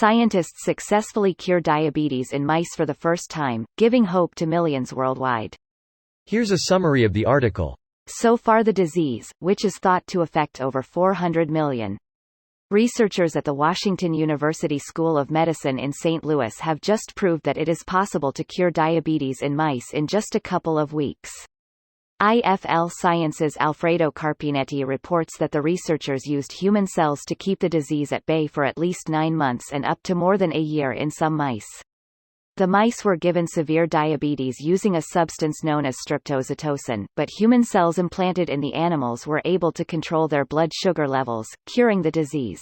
Scientists successfully cure diabetes in mice for the first time, giving hope to millions worldwide. Here's a summary of the article. So far the disease, which is thought to affect over 400 million. Researchers at the Washington University School of Medicine in St. Louis have just proved that it is possible to cure diabetes in mice in just a couple of weeks. IFL Sciences' Alfredo Carpinetti reports that the researchers used human cells to keep the disease at bay for at least 9 months and up to more than a year in some mice. The mice were given severe diabetes using a substance known as streptozotocin, but human cells implanted in the animals were able to control their blood sugar levels, curing the disease.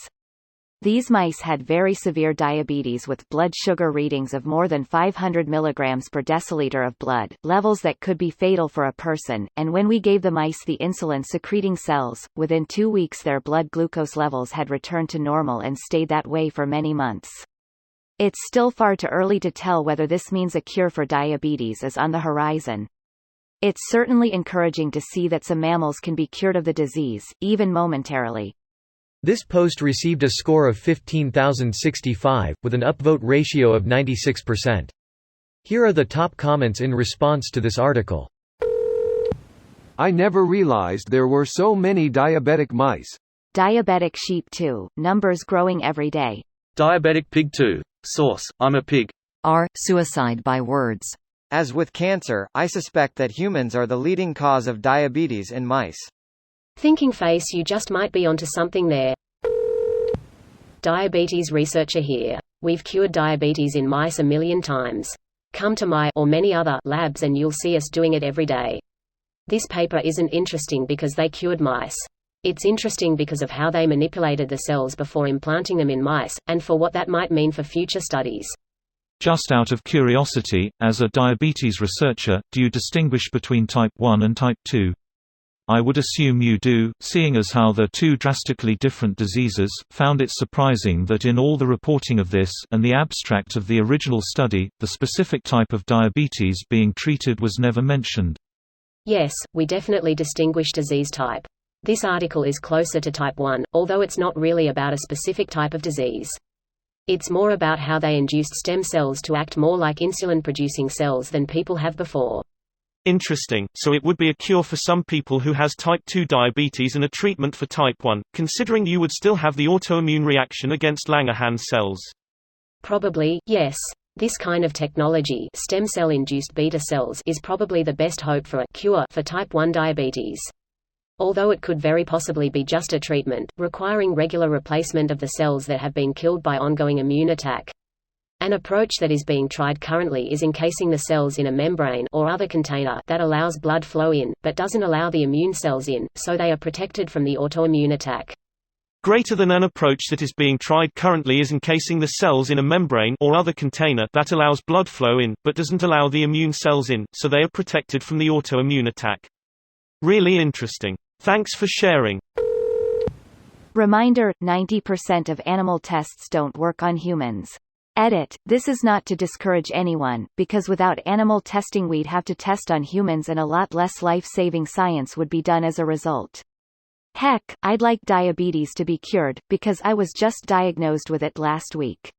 These mice had very severe diabetes with blood sugar readings of more than 500 mg per deciliter of blood, levels that could be fatal for a person, and when we gave the mice the insulin-secreting cells, within 2 weeks their blood glucose levels had returned to normal and stayed that way for many months. It's still far too early to tell whether this means a cure for diabetes is on the horizon. It's certainly encouraging to see that some mammals can be cured of the disease, even momentarily. This post received a score of 15,065, with an upvote ratio of 96%. Here are the top comments in response to this article. I never realized there were so many diabetic mice. Diabetic sheep too, numbers growing every day. Diabetic pig too. Source: I'm a pig. Suicide by words. As with cancer, I suspect that humans are the leading cause of diabetes in mice. Thinking face, you just might be onto something there. Diabetes researcher here. We've cured diabetes in mice 1 million times. Come to my or many other labs and you'll see us doing it every day. This paper isn't interesting because they cured mice. It's interesting because of how they manipulated the cells before implanting them in mice, and for what that might mean for future studies. Just out of curiosity, as a diabetes researcher, do you distinguish between type 1 and type 2? I would assume you do, seeing as how they're two drastically different diseases. Found it surprising that in all the reporting of this and the abstract of the original study, the specific type of diabetes being treated was never mentioned. Yes, we definitely distinguish disease type. This article is closer to type 1, although it's not really about a specific type of disease. It's more about how they induced stem cells to act more like insulin-producing cells than people have before. Interesting, so it would be a cure for some people who has type 2 diabetes and a treatment for type 1, considering you would still have the autoimmune reaction against Langerhans cells. Probably, yes. This kind of technology, stem cell-induced beta cells, is probably the best hope for a cure for type 1 diabetes. Although it could very possibly be just a treatment, requiring regular replacement of the cells that have been killed by ongoing immune attack. An approach that is being tried currently is encasing the cells in a membrane or other container that allows blood flow in, but doesn't allow the immune cells in, so they are protected from the autoimmune attack. Greater than an approach that is being tried currently is encasing the cells in a membrane or other container that allows blood flow in, but doesn't allow the immune cells in, so they are protected from the autoimmune attack. Really interesting. Thanks for sharing. Reminder, 90% of animal tests don't work on humans. Edit, this is not to discourage anyone, because without animal testing we'd have to test on humans and a lot less life-saving science would be done as a result. Heck, I'd like diabetes to be cured, because I was just diagnosed with it last week.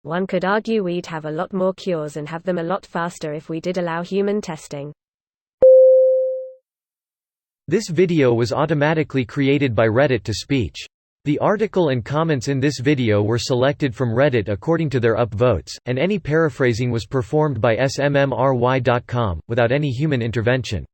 One could argue we'd have a lot more cures and have them a lot faster if we did allow human testing. This video was automatically created by Reddit to speech. The article and comments in this video were selected from Reddit according to their upvotes, and any paraphrasing was performed by smmry.com, without any human intervention.